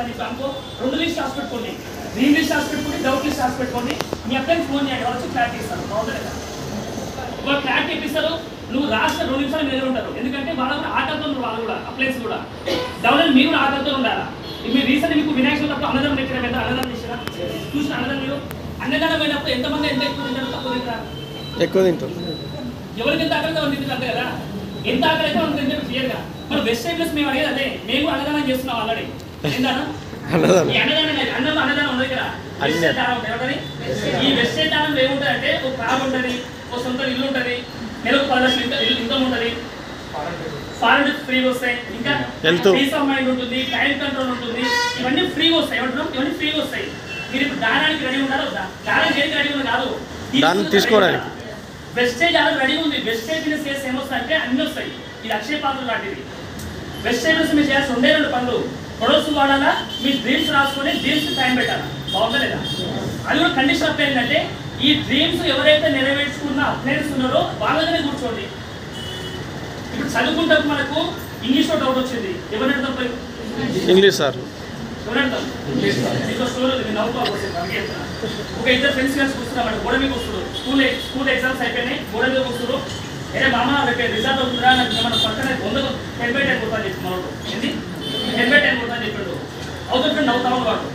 అని చెప్పి అనుకో, 2 లిస్ట్ రాసి పెట్టుకోండి, డ్రీమ్ లిస్ట్ రాసి పెట్టుకోండి, డౌట్ లిస్ట్ రాసి పెట్టుకోండి. మీ అప్లైన్స్ ఫోన్ చేయండి, వచ్చి క్లారిటీ ఇస్తారు. బాగుంటుంది కదా, ఒక క్లారిటీ ఇప్పిస్తారు. నువ్వు రాసిన 2 నిమిషాలు మీద ఉంటారు. ఎందుకంటే వాళ్ళ ఆటలతో వాళ్ళు కూడా అప్లైన్స్ కూడా డౌన్ మీరు కూడా ఆటలతో ఉండాలా. మీరు రీసెంట్ మీకు వినాయక చవితి అప్పుడు అన్నదానం పెట్టిన పెద్ద అన్నదానం చేసినా చూసిన అన్నదానం మీరు అన్నదానం పోయినప్పుడు ఎంతమంది ఎంత ఎక్కువ తింటారు, తక్కువ తింటారా? ఎక్కువ తింటారు. ఎవరికి ఎంత ఆకలితో వాళ్ళు తింటారు అంతే కదా. ఎంత ఆకలి అయితే వాళ్ళు తింటారు క్లియర్గా. మన వెస్ట్ సైడ్లెస్ మేము అడిగేది అదే, మేము అన్నదానం చేస్తున్నాం ఆల్రెడీ. ఏంటన్నా ఈ అన్నదానం అన్నదానం ఉంది ఇక్కడ. ఈ వెస్ట్ సైడ్ దానంలో ఏముంటుంది అంటే ఒక కారు ఉంటుంది, ఒక సొంత ఇల్లు ఉంటుంది, నెలకు 10 లక్షలు ఇన్కమ్ ఉంటుంది, ఫారెన్ ఫ్రీగా వస్తాయి, ఇంకా పీస్ ఆఫ్ మైండ్ ఉంటుంది, టైం కంట్రోల్ ఉంటుంది. ఇవన్నీ ఫ్రీగా వస్తాయి. ఏమంటున్నాం, ఇవన్నీ ఫ్రీగా వస్తాయి. మీరు ఇప్పుడు దానానికి రెడీ ఉన్నారో దానానికి ఏది రెడీ ఉంది కాదు, తీసుకోవడానికి వెస్టేజ్ అలా రెడీ ఉంది. వెస్టేజ్ బిజినెస్ చేస్తే ఏమొస్తాయి అంటే అన్ని వస్తాయి. ఇది అక్షయ పాత్ర లాంటిది. వెస్టేజ్ బిజినెస్ మీరు చేయాల్సి 2 పనులు. ప్రొడక్ట్స్ వాడాలా, మీ డ్రీమ్స్ రాసుకొని డ్రీమ్స్ టైం పెట్టాలా. బాగుందా లేదా? అది కూడా కండిషన్ అప్ ఏంటంటే ఈ డ్రీమ్స్ ఎవరైతే నెరవేర్చుకున్న అప్లైన్స్ ఉన్నారో వాళ్ళనే కూర్చోండి. ఇప్పుడు చదువుకుంటే మనకు ఇంగ్లీష్లో డౌట్ వచ్చింది, ఎవరు అర్థం? ఇంగ్లీష్ సార్ ఎవరు అర్థం? ఇంకో స్టోరీ ఉంది, నవ్వుకోవాలి. ఒక 2 ఫ్రెండ్స్ కలిసి కూర్చున్నామంటే గోడ మీద కూర్చున్నారు. స్కూల్ ఎగ్జామ్స్ అయిపోయినాయి, గోడ మీద కూర్చున్నారు. అరే మామ రేపు రిజల్ట్ అవుతుందా, నాకు మన పక్కన 10/10 కొడతా అని చెప్పి మనోడు. ఏంటి 10/10 కొడతా అని చెప్పాడు. అవుతుంటే నవ్వుతా వాడు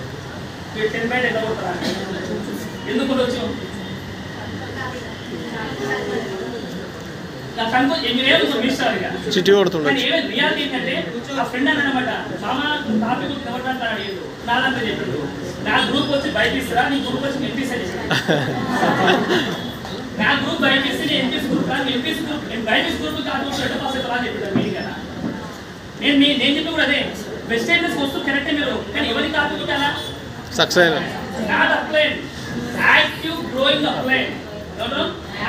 10/10 ఎంత కొడతారా, ఎందుకు వచ్చావు? చిట్టి కొడుతుండే. రియాలిటీ ఏంటంటే ఆ ఫ్రెండ్ అన్నమాట, మామ టాపిక్ ఎవరికంటే అడిగాడు, నాదంతా చెప్పాడు. నా గ్రూప్ వచ్చి బయట ఇస్తారా, నీ గ్రూప్ వచ్చి ఎంపీసీ అని చెప్పాడు. నా గ్రూప్ బయట ఇస్తే నేను ఎంపీసీ గ్రూప్ కాదు, ఎంపీసీ గ్రూప్ బయట గ్రూప్ కాదు పాస్ అవుతారా అని చెప్పాడు. మీది కదా నేను చెప్పి కూడా అదే, వెస్టర్నెస్ వస్తూ కరెక్టే మీరు, కానీ ఎవరికి కాపీ కొట్టాలా? Success not upline, active growing upline.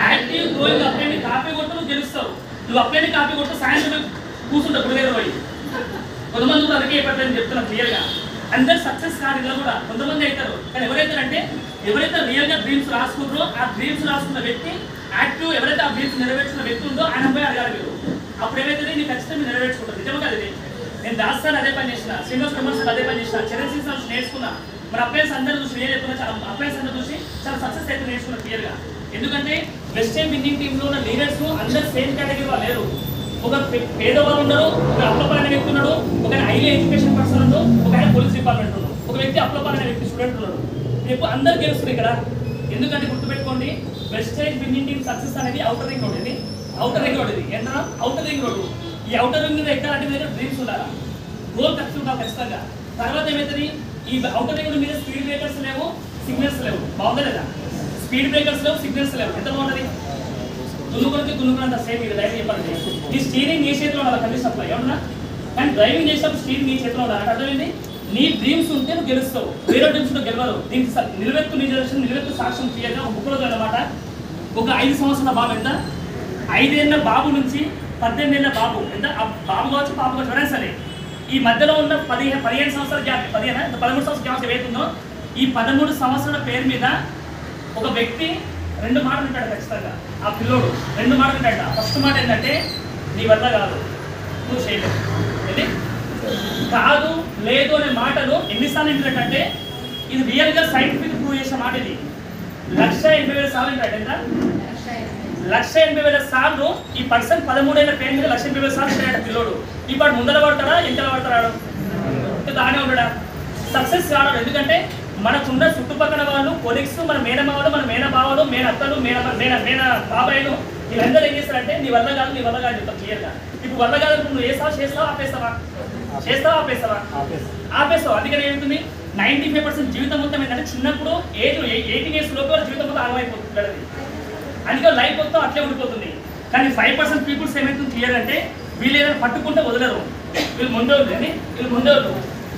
Active growing upline copy కొట్టు నువ్వు గెలుస్తావు. నువ్వు అప్లైన్ కాపీ కొట్టు సాయంత్రం కూర్చుంటావు గుడి దగ్గర పోయి. కొంతమంది కూడా అదికే పట్టని చెప్తున్నా క్లియర్గా. అందరు సక్సెస్ కాదు, ఇలా కూడా కొంతమంది అవుతారు. కానీ ఎవరైతారంటే ఎవరైతే రియల్గా డ్రీమ్స్ రాసుకుంటారో ఆ డ్రీమ్స్ రాసుకున్న వ్యక్తి యాక్టివ్, ఎవరైతే ఆ డ్రీమ్స్ నెరవేర్చుకున్న వ్యక్తి ఉందో ఆయన పోయి అడగాలి మీరు. అప్పుడు ఏమైతే నీకు ఖచ్చితంగా మీరు నెరవేర్చుకుంటారు. నిజమే కదా ఇది? నేను దాస్తాను అదే పని చేసిన, శ్రీనివాస్ కమర్స్ అదే పని చేసిన, చిరంజీవి సార్ నేర్చుకున్నా. మరి అప్లైన్స్ అందరూ చూసి నేను చెప్తున్నా, చాలా అప్లైన్స్ అందరూ చూసి చాలా సక్సెస్ అయితే నేర్చుకున్నా క్లియర్గా. ఎందుకంటే వెస్టర్న్ విన్నింగ్ టీంలో ఉన్న లీడర్స్ అందరు సేమ్ కేటగిరీలో లేరు. ఒక పేదవాళ్ళు ఉన్నారు, ఒక అప్లపాలైన వ్యక్తి ఉన్నాడు, ఒక హైలీ ఎడ్యుకేషన్ పర్సన్ ఉన్నాడు, ఒక ఆయన పోలీస్ డిపార్ట్మెంట్ ఉన్నాడు, ఒక వ్యక్తి అప్లపాలైన వ్యక్తి స్టూడెంట్ ఉన్నాడు. రేపు అందరు గెలుస్తుంది ఇక్కడ. ఎందుకంటే గుర్తుపెట్టుకోండి, వెస్టర్న్ విన్నింగ్ టీమ్ సక్సెస్ అనేది అవుటర్ రింగ్ రోడ్. ఇది అవుటర్ రింగ్ రోడ్. ఇది ఏంటన్నా అవుటర్ రింగ్ రోడ్. ఈ అవుటర్ రింగ్ మీద ఎక్కాలంటే మీ దగ్గర డ్రీమ్స్ ఉండాలి, గోల్ ఖర్చు ఉండాలి ఖచ్చితంగా. తర్వాత ఏమవుతుంది, ఈ అవుటర్ రింగ్ మీద స్పీడ్ బ్రేకర్స్ లేవు, సిగ్నల్స్ లేవు. బాగుందా లేదా? స్పీడ్ బ్రేకర్స్ లేవు, సిగ్నల్స్ లేవు. ఎంత బాగుంటుంది? దున్నుకున్నంత సేమ్. ఇది డ్రైవింగ్ చెప్పాలంటే ఈ స్టీరింగ్ నీ చేతిలో ఉండాలి కండిషన్ అప్లై ఏమన్నా. కానీ డ్రైవింగ్ చేసినప్పుడు స్టీరింగ్ నీ చేతిలో ఉండాలి. అంటే అర్థమైంది, నీ డ్రీమ్స్ ఉంటే నువ్వు గెలుస్తావు, వేరే డ్రీమ్స్ ఉంటే గెలవరు. దీనికి నిలబెత్తు నిజం, నిలబెత్తు సాక్ష్యం క్లియర్గా ఒక బుక్లో అనమాట. ఒక 5 సంవత్సరాల బాబు ఎంత, 5 ఏళ్ళ బాబు నుంచి 18 ఏళ్ళ బాబు ఎంత, బాబు కావచ్చు పాప కావచ్చు ఎవరైనా సరే, ఈ మధ్యలో ఉన్న 15 సంవత్సరాల గ్యాప్, 13 సంవత్సరాల గ్యాప్ ఏదైతుందో ఈ 13 సంవత్సరాల పేరు మీద ఒక వ్యక్తి 2 మాటలు వింటాడు ఖచ్చితంగా. ఆ పిల్లోడు 2 మాటలు వింటాడు. ఫస్ట్ మాట ఏంటంటే నీ వల్ల కాదు, నువ్వు చేయలేవు. ఏంటి కాదు లేదు అనే మాటలు ఎన్నిసార్లు వింటున్నట్టంటే ఇది రియల్గా సైంటిఫిక్ ప్రూవ్ చేసిన మాట. ఇది 1,80,000 సార్లు వింటాడు. ఎంత? 1,80,000 సార్లు ఈ పర్సన్ 13 ఏళ్ళ పేరు మీద 1,80,000 సార్లు వింటాడు పిల్లోడు. ఇప్పుడు ముందర పడతాడా వెనకాల పడతాడు? దానే ఉంటాడా? సక్సెస్ కావడం. ఎందుకంటే మనకున్న చుట్టుపక్కల వాళ్ళు, కొలీగ్స్, మన మేనమావలు, మన మేనబావలు, మేనత్తలు, మేన బాబాయిలు, వీళ్ళందరూ ఏం చేస్తారంటే నీ వల్ల కాదు, నీ వల్ల కాదు చెప్తాం క్లియర్గా. ఇప్పుడు వల్ల కాదు నువ్వు చేస్తావా ఆపేస్తావా? ఆపేస్తావు. అందుకని ఏమవుతుంది, 95% జీవితం మొత్తం ఏంటంటే చిన్నప్పుడు 18 years లోపల జీవితం మొత్తం ఆగమైపోతుంది. అందుకే లైఫ్ మొత్తం అట్లే ఉండిపోతుంది. కానీ 5% పీపుల్స్ ఏమవుతుంది క్లియర్ అంటే వీళ్ళు ఏదైనా పట్టుకుంటే వదలరు. వీళ్ళు ముందేవాళ్ళు,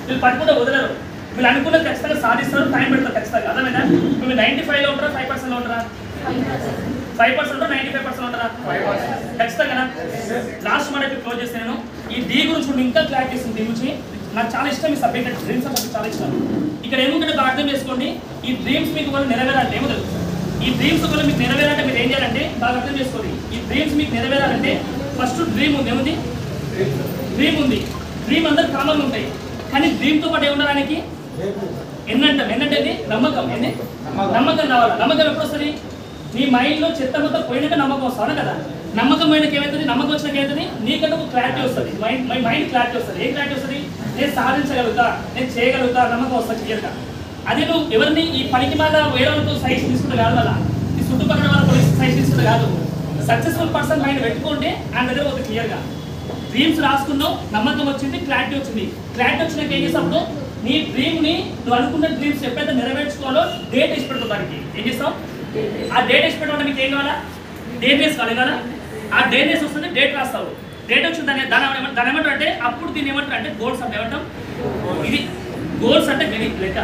వీళ్ళు పట్టుకుంటే వదలరు. వీళ్ళు అనుకున్నది ఖచ్చితంగా సాధిస్తారు, టైం పెడతారు ఖచ్చితంగా. అర్థమైనా? మీరు 95లో ఉంటారా, 5%లో ఉంటారా? 5% 95% ఉంటారా? ఖచ్చితంగా. లాస్ట్ మాట క్లోజ్ చేస్తే నేను ఈ డీ గురించి ఇంకా క్లారిటీ ఇస్తుంది. డీ గురించి నాకు చాలా ఇష్టం. ఈ సబ్జెక్ట్ డ్రీమ్స్ అంటే చాలా ఇష్టం. ఇక్కడ ఏముంటే బాగా అర్థం చేసుకోండి. ఈ డ్రీమ్స్ మీకు వాళ్ళు నెరవేరాలంటే ఏమో తెలుసు. ఈ డ్రీమ్స్ కూడా మీకు నెరవేరాలంటే మీరు ఏం చేయాలంటే బాగా అర్థం చేసుకోండి. ఈ డ్రీమ్స్ మీకు నెరవేరాలంటే ఫస్ట్ డ్రీమ్ ఉంది. ఏముంది? డ్రీమ్ ఉంది. డ్రీమ్ అందరు కామన్ ఉంటాయి. కానీ డ్రీమ్తో పాటు ఏముండడానికి ఎన్నంటే నమ్మకం. నమ్మకం రావాలి. నమ్మకం ఎప్పుడు వస్తుంది? నీ మైండ్లో చెత్త మొత్తం పోయినాక నమ్మకం వస్తాను కదా. నమ్మకం పోయినాక ఏమవుతుంది? నమ్మకం వచ్చినాక ఏమవుతుంది? నీకంటే ఒక క్లారిటీ వస్తుంది. మైండ్ క్లారిటీ వస్తుంది. ఏం క్లారిటీ వస్తుంది? నేను సాధించగలుగుతా, నేను చేయగలుగుతా, నమ్మకం వస్తుంది క్లియర్గా. అదే నువ్వు ఎవరిని ఈ పనికి మీద వేరే వాళ్ళతో సైజ్ తీసుకుంటే కాదు, అలా ఈ చుట్టుపక్కల వాళ్ళ సైజ్ తీసుకుంటే కాదు. సక్సెస్ఫుల్ పర్సన్ మైండ్ పెట్టుకుంటే ఆయన దగ్గర ఒక క్లియర్గా డ్రీమ్స్ రాసుకున్నావు, నమ్మకం వచ్చింది, క్లారిటీ వచ్చింది. క్లారిటీ వచ్చినాక ఏం చేస్తావు? నీ డ్రీమ్ని నువ్వు అనుకున్న డ్రీమ్స్ ఎప్పుడైతే నెరవేర్చుకోవాలో డేట్ వేసి పెడతావు. దానికి ఏం చేస్తావు? ఆ డేట్ వేసి పెట్టడం మీకు ఏం కావాలా? డేట్ వేసి కావాలి కదా. ఆ డేట్ వేసి వస్తుంది, డేట్ రాస్తావు. డేట్ వచ్చింది దాని ఏమంటారు అంటే అప్పుడు దీన్ని ఏమంటారు అంటే గోల్స్ అంటే ఏమంటాం? ఇది గోల్స్ అంటే గది లెక్క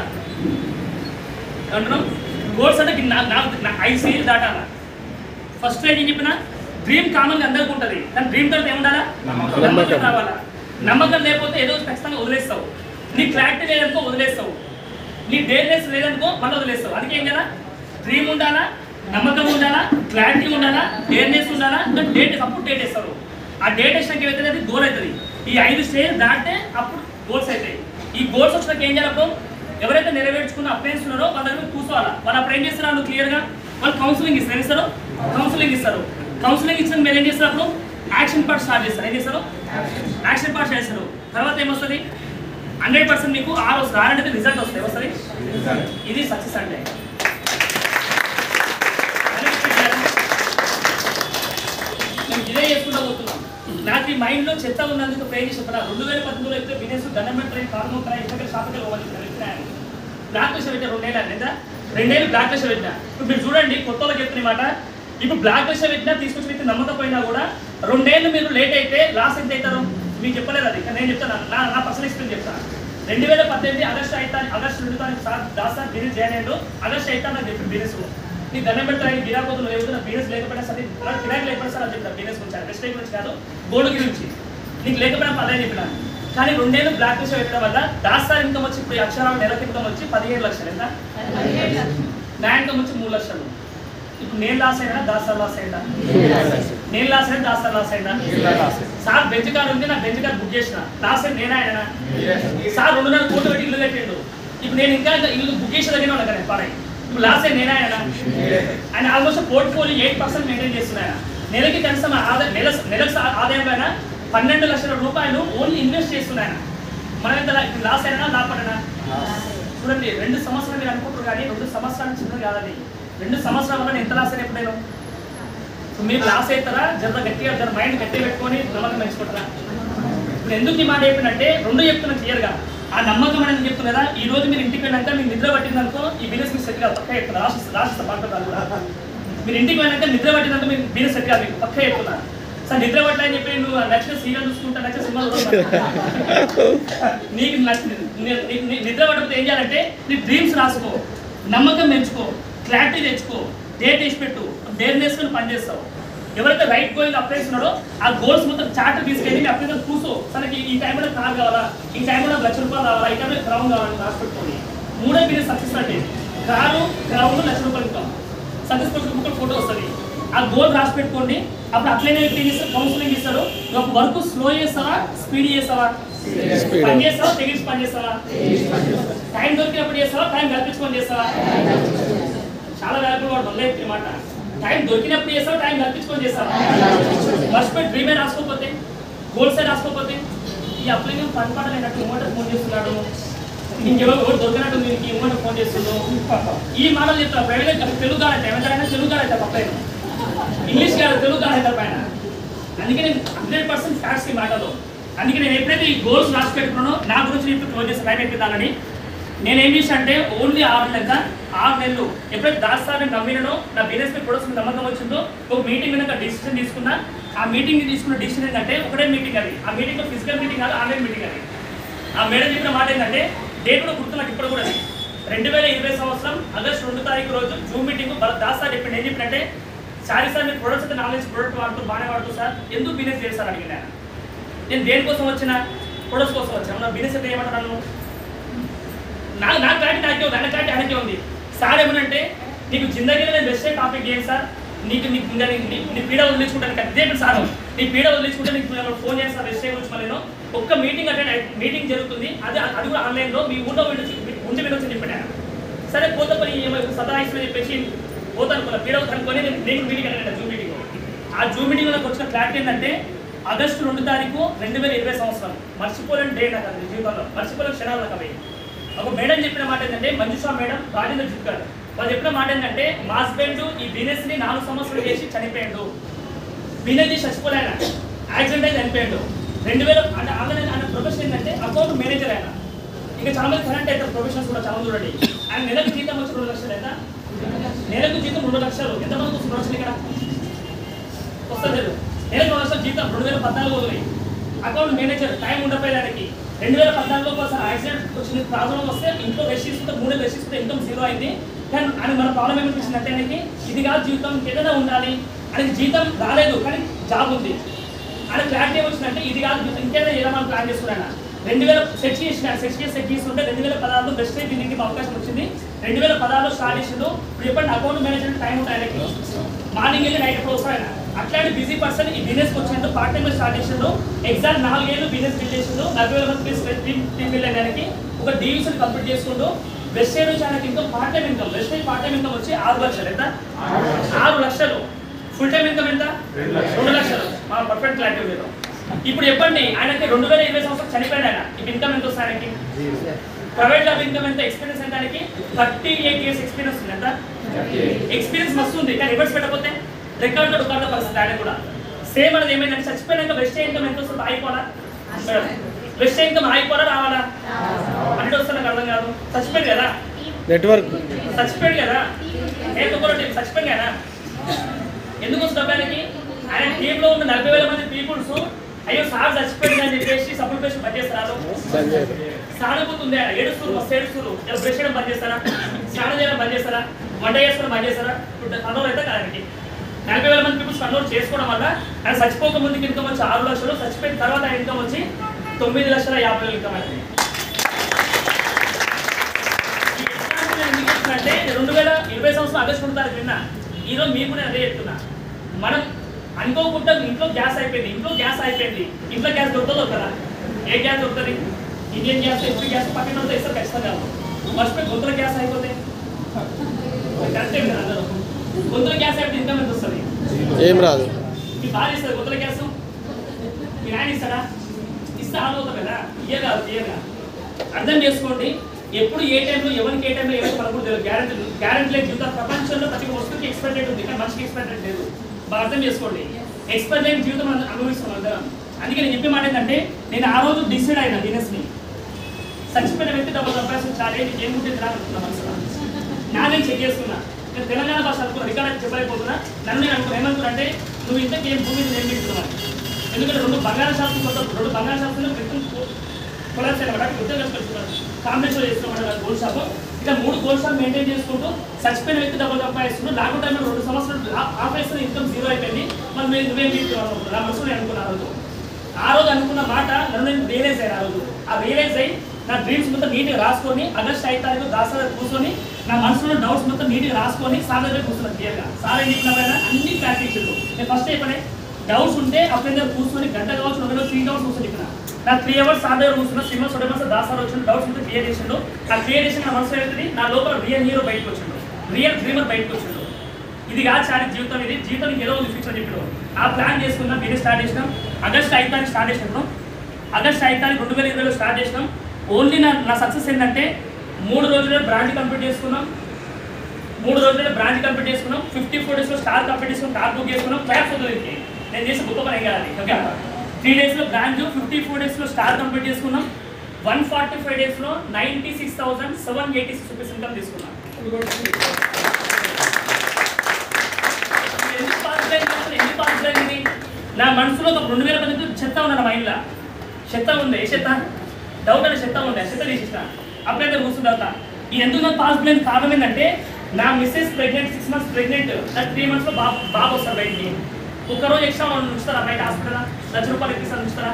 ఏమంటున్నాం? గోల్స్ అంటే 5 స్టేజ్ దాటాలా. ఫస్ట్ స్టేజ్ ఏం చెప్పినా డ్రీమ్ కామన్గా అందరికీ ఉంటుంది. కానీ డ్రీమ్ తర్వాత ఏముండాలా? నమ్మకం రావాలా. నమ్మకం లేకపోతే ఏదో ఖచ్చితంగా వదిలేస్తావు. నీ క్లారిటీ లేదనుకో వదిలేస్తావు. నీ డేట్నెస్ లేదనుకో మళ్ళీ వదిలేస్తావు. అందుకే ఏం కదా, డ్రీమ్ ఉండాలా, నమ్మకం ఉండాలా, క్లారిటీ ఉండాలా, డేట్నెస్ ఉండాలా. డేట్ అప్పుడు డేట్ వేస్తారు. ఆ డేట్ వేసినాక ఏమవుతుంది? అది గోల్ అవుతుంది. ఈ 5 స్టేజ్ దాటితే అప్పుడు గోల్స్ అవుతాయి. ఈ గోల్స్ వచ్చినాక ఏం చేయాలి? ఎవరైతే నెరవేర్చుకున్న అప్లయన్స్ ఉన్నారో వాళ్ళ దగ్గర కూర్చోవాలా. వాళ్ళు అప్పుడు ఏం చేస్తారు? క్లియర్గా వాళ్ళు కౌన్సిలింగ్ ఇస్తారు. కౌన్సిలింగ్ ఇస్తారు. కౌన్సిలింగ్ ఇచ్చిన మీరు ఏం చేస్తారు? అప్పుడు యాక్షన్ పార్ట్ స్టార్ట్ చేస్తారు. ఏం చేస్తారు? యాక్షన్ పార్ట్ చేస్తారు. తర్వాత ఏమొస్తుంది? 100% మీకు రానంటే రిజల్ట్ వస్తుంది. వస్తుంది. ఇది సక్సెస్ అంటే. నేను ఇదే చేసుకుంటూ పోతున్నాం. నాకు ఈ మైండ్లో చెత్త ఉన్నందుకు ప్రే చేసి చెప్పరా. 2018లో అయితే బిజినెస్ గవర్నమెంట్ ట్రైన్ కారణం ఇసుక షాపుకి పోవాలి. బ్లాక్ లిస్ట్ పెట్టా 2 ఏళ్ళు లేదా 2 ఏళ్ళు బ్లాక్ లిస్ట్ పెట్టినా. ఇప్పుడు మీరు చూడండి, కొత్త వాళ్ళకి చెప్తున్న మాట. ఇప్పుడు బ్లాక్ లిస్ట్ పెట్టినా తీసుకొచ్చి పెట్టి నమ్మకపోయినా కూడా 2 ఏళ్ళు మీరు లేట్ అయితే లాస్ ఎంత అవుతారు? మీకు చెప్పలేదు అది. నేను చెప్తాను, నా పర్సనల్ ఎక్స్పీరియన్స్ చెప్తాను. 2018 ఆగస్టు 2 తారీఖు సార్ దాసా బిజినెస్ జాయిన్ అయ్యాడు. ఆగస్టు 8 నాకు చెప్పి బిజినెస్ నీ దండం పెడతాను. గిరాపోతులు లేకపోతే నా బిజినెస్ లేకపోయినా సరే, గిరాకి లేకపోయినా సార్ అని చెప్తాను. బిజినెస్ గురించి బెస్ట్ గురించి కాదు, గోల్డ్ గురించి నీకు లేకపోయినా అదే చెప్పినాను. కానీ 2 ఏళ్ళు బ్లాక్ లిస్ట్ పెట్టడం వల్ల దాసార్ ఇన్కమ్ వచ్చి ఇప్పుడు అక్షరాలు నెలకు ఇన్కమ్ వచ్చి 17 లక్షలు. ఎంత? నా ఇన్కమ్ వచ్చి 3 లక్షలు. ఇప్పుడు నేను లాస్ అయినా దాసార్ లాస్ అయినా? నేను లాస్ అయినా దాసార్ లాస్ అయినా? సార్ బెంచ్ కార్ ఉంది, నా బెంచ్ కార్ బుక్ చేసిన లాస్ అయినా నేనే అయినా? సార్ 2.5 కోట్లు పెట్టి ఇల్లు కట్టిండు. ఇప్పుడు నేను ఇంకా ఇల్లు బుక్ చేసే దగ్గర ఉన్నా కదా పడాయి. ఇప్పుడు లాస్ అయినా నేనే అయినా? ఆయన ఆల్మోస్ట్ పోర్ట్ఫోలియో 8% మెయింటైన్ చేస్తున్నాయన. నెలకి కనీసం నెలకు ఆదాయం పైన 12 లక్షల రూపాయలు ఓన్లీ ఇన్వెస్ట్ చేస్తున్నాయన. మనం ఎంత లాస్ అయినా లాభపడినా? చూడండి, 2 సంవత్సరాలు మీరు అనుకుంటారు కానీ 2 సంవత్సరాలు చిన్నది కాదండి. 2 సంవత్సరాల వల్ల ఎంత లాస్ అయినా ఎప్పుడైనా మీరు లాస్ అవుతారా? గట్టిగా మైండ్ గట్టిగా పెట్టుకొని నమ్మకం పెంచుకుంటారా? ఇప్పుడు ఎందుకు ఈ మాట చెప్పినంటే 2 చెప్తున్నా క్లియర్గా. ఆ నమ్మకం అనేది చెప్తుంది కదా. ఈ రోజు మీరు ఇంటికి వెళ్ళాక మీకు నిద్ర పట్టిందనుకో ఈ బిజినెస్ మీకు సెట్ కాదు, పక్క చెప్తున్నా. రాసిస్తా పక్కన కూడా మీరు ఇంటికి వెళ్ళాక నిద్ర పట్టిందంటే మీకు బిజినెస్ సెట్ కాదు, మీకు పక్క చెప్తున్నా. సార్ నిద్ర పట్టాలని చెప్పి నువ్వు నచ్చిన సీరియల్ చూసుకుంటా, నచ్చిన సినిమా నీకు నిద్ర పట్టకపోతే ఏం చేయాలంటే నీ డ్రీమ్స్ రాసుకో, నమ్మకం పెంచుకో, క్లారిటీ తెచ్చుకో, డేట్ వేసి పెట్టు, డేట్ వేసుకొని పనిచేస్తావు. ఎవరైతే రైట్ గోయింగ్ అప్లైస్ ఉన్నారో ఆ గోల్స్ మొత్తం చార్ట్ తీసుకెళ్ళి మీ అప్లై కూర్చో. తనకి ఈ టైంలో కార్ కావాలా, ఈ టైంలో ₹1,00,000 కావాలా, ఈ టైంలో గ్రౌండ్ కావాలని రాసి పెట్టుకోండి. 3 బిజినెస్ సక్సెస్ అంటే కారు, గ్రౌండ్, ₹1,00,000 ఇస్తాం. సక్సెస్ పట్టుకుంటే ఫోటో వస్తుంది. ఆ గోల్ రాసి పెట్టుకోండి. అప్పుడు అట్లనే కౌన్సిలింగ్ ఇస్తారు. ఒక వర్క్ స్లో చేస్తావా, స్పీడ్ చేస్తావా, పని చేస్తావా, తెగించి పని చేస్తావా, టైం దొరికినప్పుడు చేస్తావా, టైం కల్పించుకొని చేస్తావా? చాలా వాల్యుబుల్ వాడు వదిలే మాట. టైం దొరికినప్పుడు చేస్తావా, టైం కల్పించుకొని చేస్తావా? మర్చిపోయి డ్రీమే రాసుకోకపోతే, గోల్సే రాసుకోకపోతే ఈ అప్లైని పని పాట లేనట్టు ఇమ్మట ఫోన్ చేస్తున్నాడు, ఇంకెవరు దొరికినట్టు దీనికి ఇమ్మట ఫోన్ చేస్తున్నాడు. ఈ మాటలు చెప్తాను. ప్రైవేట్ తెలుగు కాదంటే ఏమైనా తెలుగు కాదంటే అప్లైన్, ఇంగ్లీష్ కాదు తెలుగు కాదంటారు పైన. అందుకే నేను 100% ఫ్యాక్ట్స్ ఈ మాటలో. అందుకే నేను ఎప్పుడైతే ఈ గోల్స్ రాసి పెట్టుకున్నానో నా గురించి ఇప్పుడు క్లోజ్ చేసి టైం అయిపోయిందాలని నేనేం చేసి అంటే ఓన్లీ 6 నెలలు ఎప్పుడైతే దాస్తాన్ని నమ్మినో నా బిజినెస్ ప్రొడక్ట్స్ నమ్మకం వచ్చిందో ఒక మీటింగ్ మీద డిసిషన్ తీసుకున్నా. ఆ మీటింగ్ తీసుకున్న డిసిషన్ ఏంటంటే ఒకటే మీటింగ్ అది. ఆ మీటింగ్ ఫిజికల్ మీటింగ్ కాదు, ఆన్లైన్ మీటింగ్ అది. ఆ మేడం చెప్పిన మాట ఏంటంటే డేట్ కూడా గుర్తు నాకు ఇప్పుడు కూడా 2020 సంవత్సరం ఆగస్టు 2 తారీఖు రోజు జూమ్ మీటింగ్ దాస్తా చెప్పింది. ఏం చెప్పినట్టే సారీ సార్ మీరు ప్రొడక్ట్స్ అయితే నాలెడ్జ్ ప్రొడక్ట్ వాడుతూ బాగానే వాడుతూ సార్ ఎందుకు బిజినెస్ చేస్తారు అడిగిన. నేను దేనికోసం వచ్చిన? ప్రొడక్ట్స్ కోసం వచ్చాను. నా బిజినెస్ అయితే ఏమంటాను? నా క్లారిటీ నాకే ఉంది, అన్న క్లారిటీ ఆయనకే ఉంది. సార్ ఏమనంటే నీకు జిందగీలో నేను బెస్ట్ టాపిక్ ఏం సార్, నీకు నీ పీడ వదిలించుకుంటాను అదే సార్. నీ పీడ వదిలించుకుంటే నీకు ఫోన్ చేస్తాను బెస్ట్ గురించి. మళ్ళీ ఒక్క మీటింగ్ జరుగుతుంది, అది కూడా ఆన్లైన్లో మీ ఊళ్ళో ఉండి వినొచ్చని చెప్పాడు ఆయన. సరే పోతే పని సదాయిస్తుందని చెప్పేసి పోతాను పీడవ కనుక్కొని నేను మీటింగ్ అడిగాను జూమ్ మీటింగ్. ఆ జూమ్ మీటింగ్లో నాకు వచ్చిన క్లారిటీ ఏంటంటే ఆగస్టు 2 తారీఖు 2020 సంవత్సరం మర్చిపోలేని డే నాకు అది జీవితంలో మర్చిపోలేని క్షణాలు నాకు అవి. ఒక మేడం చెప్పిన మాట ఏంటంటే మంజుషా మేడం రాజేంద్ర జిత్ గారు వాళ్ళు చెప్పిన మాట ఏంటంటే మా హస్బెండ్ ఈ బిజినెస్ని 4 సంవత్సరాలు చేసి చనిపోయాడు. బిజినెస్ చేసి చచ్చిపోలేఆయన, యాక్సిడెంట్ అయితే చనిపోయాడు. 2000 అంటే ఆయన ప్రొఫెషన్ ఏంటంటే అకౌంట్ మేనేజర్ ఆయన. ఇంకా చాలా మంది కరెంట్ అయితే ప్రొఫెషన్స్ కూడా చాలా చూడండి. ఆయన నెలకు జీతం వచ్చి 2 లక్షలు ఎంత, నెలకు జీతం 2 లక్షలు. ఎంతమంది వస్తుంది 2 లక్షలు ఇక్కడ వస్తుంది లేదు. నెలకు 2 లక్షలు జీతం 2014 వదిలి అకౌంట్ మేనేజర్ టైం ఉండపోయేదానికి 2014లో ఒకసారి యాక్సిడెంట్ వచ్చింది, ప్రాబ్లం వస్తే ఇంట్లో రెస్ట్ తీసుకుంటే 3 నెలలు రెస్ట్ తీసుకుంటే ఇన్కమ్ 0 అయింది. కానీ ఆయన మన ప్రాబ్లం ఏమనిపించింది అంటే ఆయనకి ఇది కాదు జీవితం ఏదైనా ఉండాలి, ఆయనకి జీతం రాలేదు కానీ జాబ్ ఉంది. ఆయన క్లారిటీ ఏమొచ్చిందంటే ఇది కాదు జీవితం ఇంకేదో ఏదో మనం ప్లాన్ చేసుకున్నాను. 2000 సెట్ చేస్తుంటే 2016లో బెస్ట్ దీనికి అవకాశం వచ్చింది. 2016లో స్టార్ట్ చేసిండు. ఇప్పుడు చెప్పండి అకౌంట్ మేనేజ్మెంట్ టైం ఉంటాయి ఆయనకి, మార్నింగ్ వెళ్ళి నైట్ ఎప్పుడు వస్తాడు ఆయన. అట్లాంటి బిజీ పర్సన్ ఈ బిజినెస్కి వచ్చిండు, పార్ట్ టైం స్టార్ట్ చేసిండు. ఎగ్జాక్ట్ 4 ఏళ్ళు బిజినెస్ బిల్డ్ చేసిండు. 40,000 టీమ్ బిల్డ్ అయ్యానికి ఒక డివిజన్ కంప్లీట్ చేసుకుంటూ బెస్ట్ సైడ్ నుంచి ఆయనకి income part time income best side part time income వచ్చి 6 లక్షలు. ఎంత 6 లక్షలు. ఫుల్ టైం ఇన్కమ్ ఎంత 2 లక్షలు. మా పర్ఫెక్ట్ క్లారిటీ లేదు. ఇప్పుడు చెప్పండి ఆయనకి 2020 సంవత్సరం చనిపోయాడు ఆయన. ఇప్పుడు ఇన్కమ్ ఎంత వస్తుంది ఆయనకి? ప్రైవేట్ జాబ్ ఇన్కమ్ ఎంత, ఎక్స్పీరియన్స్ ఎంత ఆయనకి? 38 ఇయర్స్ ఎక్స్పీరియన్స్ ఉంది. ఎంత ఎక్స్పీరియన్స్ మస్తు ఉంది. కానీ రివర్స్ పెట్టకపోతే రికార్డు దుకాణ పరిస్థితి ఆయన కూడా సేమ్. అనేది ఏమైందంటే చచ్చిపోయినాక బెస్ట్ ఇన్కమ్ ఎంత వస్తుంది? ఆగిపోరా బెస్ట్ ఇన్కమ్ ఆగిపోరా రావాలా? 100 వస్తుంది నాకు అర్థం కాదు. చచ్చిపోయింది కదా నెట్వర్క్, చచ్చిపోయాడు కదా చచ్చిపోయింది కదా. ఎందుకు వస్తుంది డబ్బానికి? ఆయన టీంలో ఉన్న 40,000 మంది పీపుల్స్ అయ్యో సార్ చచ్చిపోయింది అని చెప్పేసి సపోర్ట్ పేషన్ బంద్ చేస్తారు. సానుభూతి ఉంది, ఆయన ఏడుస్తారు, మస్తు ఏడుస్తారు. బ్రష్ చేయడం బంద్ చేస్తారా, స్నానం చేయడం బంద్ చేస్తారా, వంట చేసుకోవడం బంద్ చేస్తారా? ఇప్పుడు కన్వర్ట్ అయితే కాదండి. 40,000 మంది పీపుల్స్ కన్వర్ట్ చేసుకోవడం వల్ల ఆయన చచ్చిపోక ముందుకి ఇన్కమ్ వచ్చి 6 లక్షలు, చచ్చిపోయిన తర్వాత ఆయన ఇన్కమ్ వచ్చి 9,50,000 ఇన్కమ్ అంటే. ఎందుకు చెప్తున్నా అంటే 2020 సంవత్సరం ఆగస్టు 2 తారీఖు విన్నా. ఈరోజు మీకు నేను అదే చెప్తున్నా. మనం అనుకోకుండా ఇంట్లో గ్యాస్ అయిపోయింది, ఇంట్లో గ్యాస్ దొరుకుతుందో కదా? ఏ గ్యాస్ దొరుకుతుంది? ఇండియన్ గ్యాస్, ఎస్పీ గ్యాస్ పక్కన ఉంటే ఇస్తారు ఖచ్చితంగా. మర్చిపోయి గొంతుల గ్యాస్ అయిపోతే కరెక్టే కదా అందరూ. గొంతుల గ్యాస్ అయిపోతే ఇన్కమ్ ఎంత వస్తుంది? ఏం రాదు. మీ భార్య ఇస్తుంది గొంతుల గ్యాస్, మీ ఆయన ఇస్తారా? ఇస్తే ఆన్ అవుతాం కదా. క్లియర్గా అర్థం చేసుకోండి. ఎప్పుడు ఏ టైంలో ఎవరికి ఏ టైంలో ఎవరికి పడకూడదు తెలియదు. గ్యారెంటీ లేదు జీవితం. ప్రపంచంలో ప్రతి వస్తువుకి ఎక్స్పైర్ డేట్ ఉంది, కానీ మనిషికి ఎక్స్పైర్ డేట్ లేదు. బాగా అర్థం చేసుకోండి. ఎక్స్పైర్ డేట్ జీవితం అనుభవిస్తున్నాం అందరం. అందుకే నేను చెప్పే మాట ఏంటంటే నేను ఆ రోజు డిసైడ్ అయినా బిజినెస్ని చచ్చిపోయిన వ్యక్తి డబ్బులు సంపాదించాలి, నీకు ఏం ఉంటుంది అనుకున్నా మనసులో. నేను చెక్ చేసుకున్నా. నేను తెలంగాణ భాష అనుకున్నా, రికార్డ్ చెప్పలేకపోతున్నా. నన్ను నేను అనుకున్నా ఏమనుకున్నా అంటే నువ్వు ఇంతకీ ఏం భూమి ఏం పెట్టుకున్నాను. ఎందుకంటే 2 బంగాళ షాపులు కొలాప్స్ అయినా కాంబినేషన్ చేస్తున్నాం గోల్డ్ షాప్. ఇట్లా 3 గోల్డ్ షాప్ మెయింటైన్ చేసుకుంటూ చచ్చిపోయిన వ్యక్తి డబ్బులు సంపాదిస్తున్నాడు. లాక్డౌన్ టైంలో 2 సంవత్సరాలు ఆపేస్తున్న ఇన్కమ్ 0 అయిపోయింది. మళ్ళీ నువ్వేం తీసుకున్నాను నా మనసులో నేను అనుకున్నాను. ఆ రోజు అనుకున్న మాట నన్ను నేను రియలైజ్ అయ్యాను. ఆ రోజు రియలైజ్ అయ్యి నా డ్రీమ్స్ మొత్తం నీట్గా రాసుకొని ఆగస్టు 5 తారీఖు దాసా కూర్చొని నా మనసులో డౌట్స్ మొత్తం నీట్గా రాసుకొని సార్ దగ్గర కూర్చున్నాను. క్లియర్గా సార్ ఏం చెప్పినా అన్ని క్లారిటీ ఇచ్చిండు. నేను ఫస్ట్ చెప్పనే డౌట్స్ ఉంటే అప్పుడు దగ్గర కూర్చొని గంట కావచ్చు 2 గంటలు 3 అవర్స్ కూర్చొని చెప్పిన. నా 3 అవర్స్ సార్ దగ్గర కూర్చున్నా. సినిమా చూడమని దాసార్ వచ్చిన డౌట్స్ ఉంటే క్లియర్ చేసిండు. ఆ క్లియర్ చేసిన నా మనసు అవుతుంది. నా లోపల రియల్ హీరో బయటకు వచ్చిండు, రియల్ డ్రీమర్ బయటకు వచ్చిండు. ఇది కాదు చాలా జీవితం, ఇది జీవితానికి ఏదో ఉంది ఫ్యూచర్ చెప్పాడు. ఆ ప్లాన్ చేసుకున్నాం. బిజినెస్ స్టార్ట్ చేసినాం. ఆగస్టు 5 తారీఖు స్టార్ట్ చేసినాం. ఆగస్టు 5 తారీఖు 2020లో స్టార్ట్ చేసినాం. ఓన్లీ నా సక్సెస్ ఏంటంటే 3 రోజుల్లో బ్రాంచ్ కంప్లీట్ చేసుకున్నాం. 54 డేస్లో స్టార్ కంప్లీట్ చేసుకున్నాం. కార్ బుక్ చేసుకున్నాం. క్లాస్ వదిలింది నేను చేసి బుక్ పని కాదు. ఓకే 3 డేస్లో బ్రాంచ్, 54 డేస్లో స్టార్ కంప్లీట్ చేసుకున్నాం. 145 డేస్లో 96,786 రూపీస్ ఇన్కమ్ తీసుకున్నాం. ఎందుకు పాసిబుల్ అయింది? నా మనసులో ఒక 2,000 మంది చెత్త ఉన్నా నా మైండ్లో. చెత్త ఉంది. ఏ చెత్త? డౌట్ అనే చెత్త ఉంది. చెత్త తీసేసిన అప్పుడైతే కూర్చున్న తర్వాత ఇది ఎందుకు నాకు పాసిబుల్ అయిన కారణం ఏంటంటే నా మిస్సెస్ ప్రెగ్నెంట్, 6 months ప్రెగ్నెంట్. నా 3 monthsలో బాబు వస్తారు బయటికి. ఒక్కరోజు ఎక్స్ట్రా ఉంచుతారా బయట హాస్పిటల్? ₹1,00,000 ఎక్కిస్తారు ఉంచుతారా?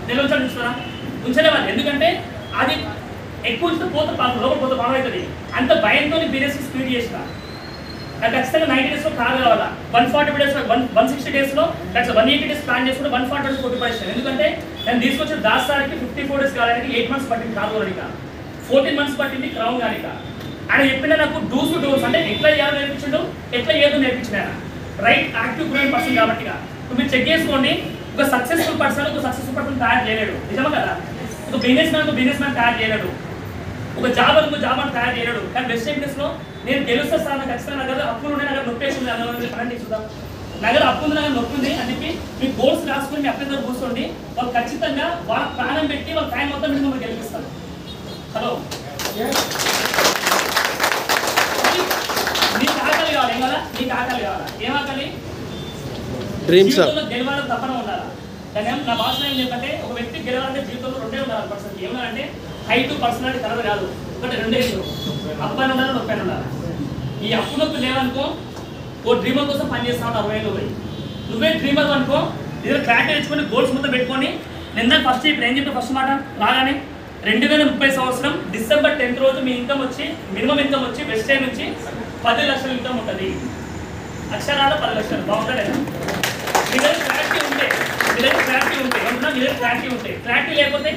నెల ఉంచాలి ఉంచుతారా? ఉంచలేవాలి. ఎందుకంటే అది ఎక్కువ ఉంచితే పోతే లోపల పోతే బాగా అవుతుంది. అంత భయంతో బిజినెస్ స్పీడ్ చేసిన. నాకు ఖచ్చితంగా 90 డేస్లో కార్ కావాలా. 140 డేస్లో 160 డేస్లో 180 డేస్ ప్లాన్ చేసుకుంటే 140 డేస్ కొట్టి పడేస్తాను. ఎందుకంటే నేను తీసుకొచ్చిన దాస్తానికి 54 డేస్ కావడానికి 8 మంత్స్ పట్టింది కాదు అనిక 14 మంత్స్ పట్టింది క్రౌన్ కానిక ఆయన చెప్పిన నాకు డూస్ డోర్స్ అంటే ఎట్లా చేయాలో నేర్పించిండు ఎట్లా ఏదో నేర్పించిన ఆయన రైట్ యాక్టివ్ గ్రోయింగ్ పర్సన్ కాబట్టి మీరు చెక్ చేసుకోండి ఒక సక్సెస్ఫుల్ పర్సన్ తయారు చేయలేడు నిజమా కదా ఒక బిజినెస్ మ్యాన్ తయారు చేయలేడు ఒక జాబర్ తయారు చేయలేడు కానీ వెస్ట్ ఇండీస్లో నేను గెలుస్తా సార్ నాకు ఖచ్చితంగా నగర అప్పులు ఉండే నగర నొప్పి వేసింది అనండి చూద్దాం నగర అప్పు ఉంది నగర నొప్పి ఉంది అని చెప్పి మీ గోల్స్ రాసుకుని మీ అప్లై దగ్గర కూర్చోండి వాళ్ళు ఖచ్చితంగా వాళ్ళ ప్రాణం పెట్టి వాళ్ళ టైం మొత్తం మీరు మిమ్మల్ని గెలిపిస్తారు హలో నీకు ఆకలి కావాలి ఏం కదా నీకు ఆకలి కావాలా ఏం ఆకలి జీవితంలో గెలవాలని తప్పన ఉండాలా కానీ నా భాషలో ఏం చెప్పంటే ఒక వ్యక్తి గెలవాలంటే జీవితంలో రెండే ఉండాలి పర్సన్ ఏమన్నారంటే హైట్ పర్సనాలిటీ కలర్ కాదు ఒకటి రెండే అప్పాన్ని ఉండాలి నొప్పాన్ని ఉండాలి ఈ అప్పు నొప్పి లేవనుకో ఓ డ్రీమర్ కోసం పనిచేస్తావు 60 ఏళ్ళు పోయి నువ్వే డ్రీమర్ అనుకో ఏదో క్లారిటీ తెచ్చుకొని గోల్స్ మొత్తం పెట్టుకొని నిన్న ఫస్ట్ ఇప్పుడు ఏం చెప్పి ఫస్ట్ మాట రాగానే 2030 సంవత్సరం డిసెంబర్ 10th రోజు మీ ఇన్కమ్ వచ్చి మినిమం ఇన్కమ్ వచ్చి వెస్ట్ సైడ్ నుంచి 10 లక్షల ఇన్కమ్ ఉంటుంది అక్షరాలు 10 లక్షలు బాగుందా లేదా మీ దగ్గర క్లారిటీ ఉంటే క్లారిటీ లేకపోతే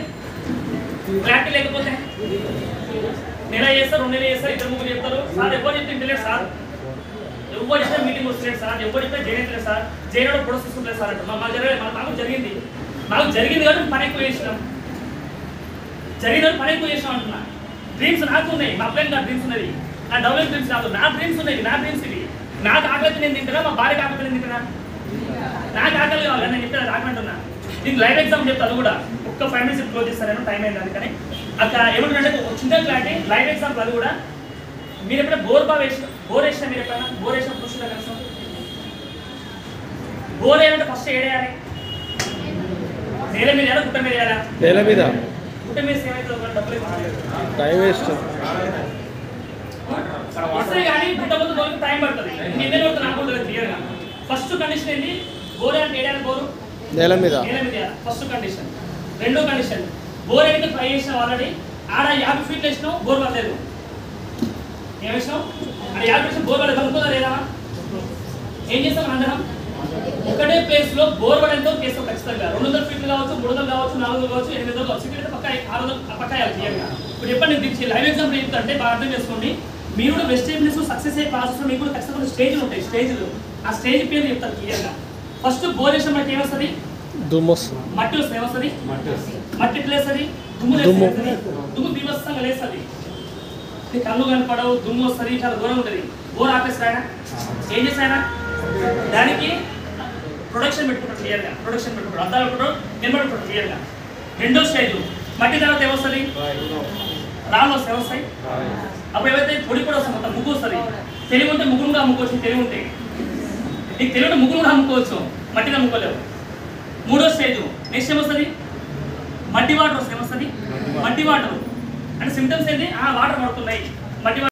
నెల చేస్తారు 2 నెలలు చేస్తారు 2 3 చెప్తారు సార్ ఎవరు చెప్తే ఇంటలేదు సార్ ఎవరు చెప్తే మీటింగ్ వస్తలేదు సార్ ఎవరు చెప్తే చేయట్లేదు సార్ చేయడం ప్రొడక్ట్ తీసుకుంటలేదు సార్ అంటే మాకు జరగలేదు నాకు జరిగింది కానీ పని ఎక్కువ చేసినాం అంటున్నా డ్రీమ్స్ నాకు ఉన్నాయి మా అప్లైన్ నా డ్రీమ్స్ ఉన్నది నా డెవలప్ డ్రీమ్స్ కాదు నా డ్రీమ్స్ ఇవి నాకు ఆకలి నేను తింటున్నా మా భార్యకి ఆకలి నేను తింటున్నా నాకు ఆకలి కావాలి నేను చెప్తే రాకంటున్నా దీనికి లైవ్ ఎగ్జామ్ చెప్తా అది కూడా ఒక్క 5 minutes క్లోజ్ చేస్తాను టైం అయింది అందుకని అక్కడ ఏమంటుంటే చిన్న క్లారిటీ లైవ్ ఎగ్జాంపుల్ అది కూడా మీరు ఎప్పుడైనా బోర్ వేసిన మీరు ఎప్పుడైనా బోర్ వేసిన పురుషుల కలిసి బోర్ వేయాలంటే ఫస్ట్ ఏడేయాలి నేల మీద వేయాలా గుట్ట మీద వేయాలా నేల మీద గుట్ట మీద ఏమైతే డబ్బులు టైం వేస్ట్ వస్తే కానీ గుట్ట ముందు బోర్కి టైం పడుతుంది ఎన్ని పడుతుంది నాకు ఉంటుంది క్లియర్గా ఫస్ట్ కండిషన్ ఏంటి బోర్ అంటే ఏడాలి బోరు నేల మీద ఫస్ట్ కండిషన్ రెండో కండిషన్ బోర్ అయితే ట్రై చేసినావు ఆల్రెడీ ఆడ 50 ఫీట్లు వేసినావు బోర్ పడలేదు ఏం వేసినావు ఆడ 50 ఫీట్లు బోర్ పడలేదు అనుకోదా లేదా ఏం చేస్తాం అందరం ఒకటే ప్లేస్ లో బోర్ పడేంతో చేస్తాం ఖచ్చితంగా 200 ఫీట్లు కావచ్చు 300 కావచ్చు 400 కావచ్చు 800 కావచ్చు ఇక్కడ పక్క 600 పక్క క్లియర్గా ఇప్పుడు చెప్పండి దీనికి లైవ్ ఎగ్జాంపుల్ చెప్తుంటే బాగా అర్థం చేసుకోండి మీరు కూడా వెస్ట్ ఇండీస్ సక్సెస్ అయ్యే ప్రాసెస్ మీకు కూడా ఖచ్చితంగా స్టేజ్లు ఉంటాయి స్టేజ్లు ఆ స్టేజ్ పేరు చెప్తారు క్లియర్గా ఫస్ట్ బోర్ వేసిన మనకి ఏమొస్తుంది మట్టి వస్తుంది ఏమొస్తుంది మట్టి ఎట్లా వేస్తుంది దుమ్ము బీభత్సంగా లేస్తుంది కళ్ళు కనపడవు దుమ్ము వస్తుంది చాలా దూరం ఉంటుంది బోర్ ఆపేస్తాయన ఏం చేస్తాయన దానికి ప్రొడక్షన్ పెట్టుకుంటారు క్లియర్గా అద్దాలు పెట్టుకుంటారు నిలబడుకుంటారు క్లియర్గా రెండో స్టేజ్ మట్టి తర్వాత ఏమొస్తుంది రాళ్ళు వస్తాయి ఏమొస్తాయి అప్పుడు ఏవైతే పొడి కూడా వస్తుంది మొత్తం ముగ్గు వస్తుంది తెలివి ఉంటే ముగ్గురుగా అమ్ముకోవచ్చు తెలివి ఉంటే నీకు తెలివి ఉంటే ముగ్గురు కూడా అమ్ముకోవచ్చు మట్టిని అమ్ముకోలేవు మూడో స్టేజ్ నెక్స్ట్ ఏమొస్తుంది మట్టి వాటర్ వస్తుంది ఏమొస్తుంది మట్టి వాటర్ అంటే సిమ్టమ్స్ ఏంటి వాటర్ పడుతున్నాయి మట్టి